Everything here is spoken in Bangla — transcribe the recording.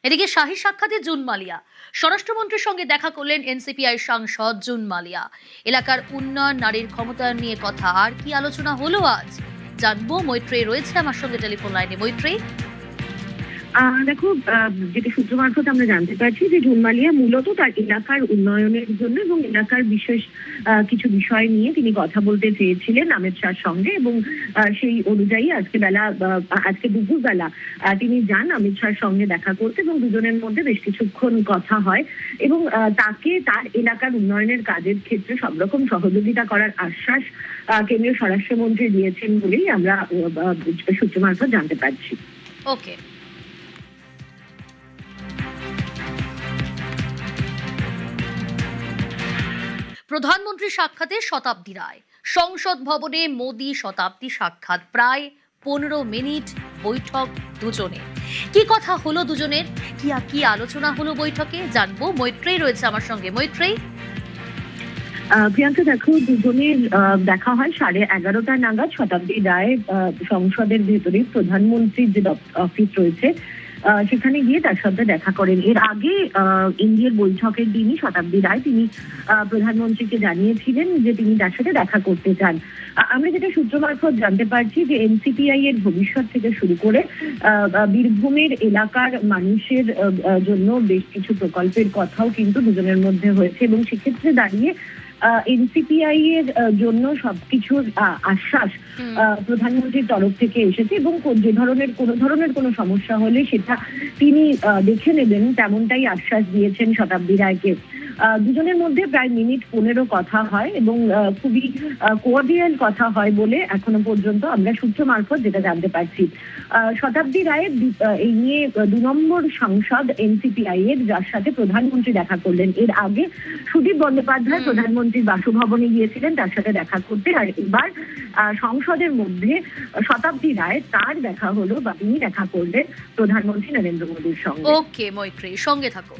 এদিকে শাহী সাক্ষাতে জুন মালিয়া স্বরাষ্ট্রমন্ত্রীর সঙ্গে দেখা করলেন এনসিপিআই সাংসদ জুন মালিয়া। এলাকার উন্নয়ন, নারীর ক্ষমতায়ন নিয়ে কথা। আর কি আলোচনা হলো আজ জানবো। মৈত্রী রয়েছে আমার সঙ্গে টেলিফোন লাইনে। মৈত্রী, দেখো, যেটা সূত্র মারফত আমরা জানতে পারছি যে জুন মালিয়া মূলত তার এলাকার উন্নয়নের জন্য এবং এলাকার বিশেষ কিছু বিষয় নিয়ে তিনি কথা বলতে চেয়েছিলেন অমিত শাহর সঙ্গে, এবং সেই অনুযায়ী আজকে দুপুরবেলা তিনি যান অমিত শাহর সঙ্গে দেখা করতে, এবং দুজনের মধ্যে বেশ কিছুক্ষণ কথা হয় এবং তাকে তার এলাকার উন্নয়নের কাজের ক্ষেত্রে সব রকম সহযোগিতা করার আশ্বাস কেন্দ্রীয় স্বরাষ্ট্রমন্ত্রী দিয়েছেন বলেই আমরা সূত্র মারফত জানতে পারছি। ওকে। প্রধানমন্ত্রীর সাক্ষাতে শতাব্দী রায়। সংসদ ভবনে মোদি শতাব্দী সাক্ষাৎ, প্রায় 15 মিনিট বৈঠক দুজনে। কি কথা হলো দুজনের, কি আলোচনা হলো বৈঠকে জানবো। মৈত্রী রয়েছে আমার সঙ্গে। মৈত্রী, প্রিয়াঙ্কা, দেখো, দুজনের দেখা হয় 11:30 নাগাদ শতাব্দী রায় সংসদের ভেতরে প্রধানমন্ত্রীর যে অফিস রয়েছে সেখানে গিয়ে তার সাথে দেখা করেন। এর আগে ইন্ডিয়ার বৈঠকের দিনই শতাব্দী রায় তিনি প্রধানমন্ত্রীকে জানিয়েছিলেন যে তিনি তার সাথে দেখা করতে চান। আমরা যেটা সূত্র মারফত জানতে পারছি যে এনসিপিআই এর ভবিষ্যৎ থেকে শুরু করে বীরভূমের এলাকার মানুষের জন্য বেশ কিছু প্রকল্পের কথাও কিন্তু দুজনের মধ্যে হয়েছে, এবং সেক্ষেত্রে দাঁড়িয়ে এনসিপিআই এর জন্য সবকিছুর আশ্বাস প্রধানমন্ত্রীর তরফ থেকে এসেছে, এবং যে ধরনের কোনো সমস্যা হলে সেটা তিনি দেখে নেবেন, তেমনটাই আশ্বাস দিয়েছেন শতাব্দী রায়কে। দুজনের মধ্যে প্রায় মিনিট 15 কথা হয় এবং খুবই কোঅর্ডিনাল কথা হয় বলে এখনো পর্যন্ত আমরা সূত্র মারফত যেটা জানতে পারছি। শতাব্দী রায়ের এই নিয়ে 2 নম্বর সাংসদ এনসিপিআই এর, যার সাথে প্রধানমন্ত্রী দেখা করলেন। এর আগে সুদীপ বন্দ্যোপাধ্যায় প্রধানমন্ত্রীর বাসভবনে গিয়েছিলেন তার সাথে দেখা করতে, আর এবার সংসদের মধ্যে শতাব্দী রায় তার দেখা হলো বা তিনি দেখা করলেন প্রধানমন্ত্রী নরেন্দ্র মোদীর সঙ্গে। ওকে মৈত্রী, সঙ্গে থাকো।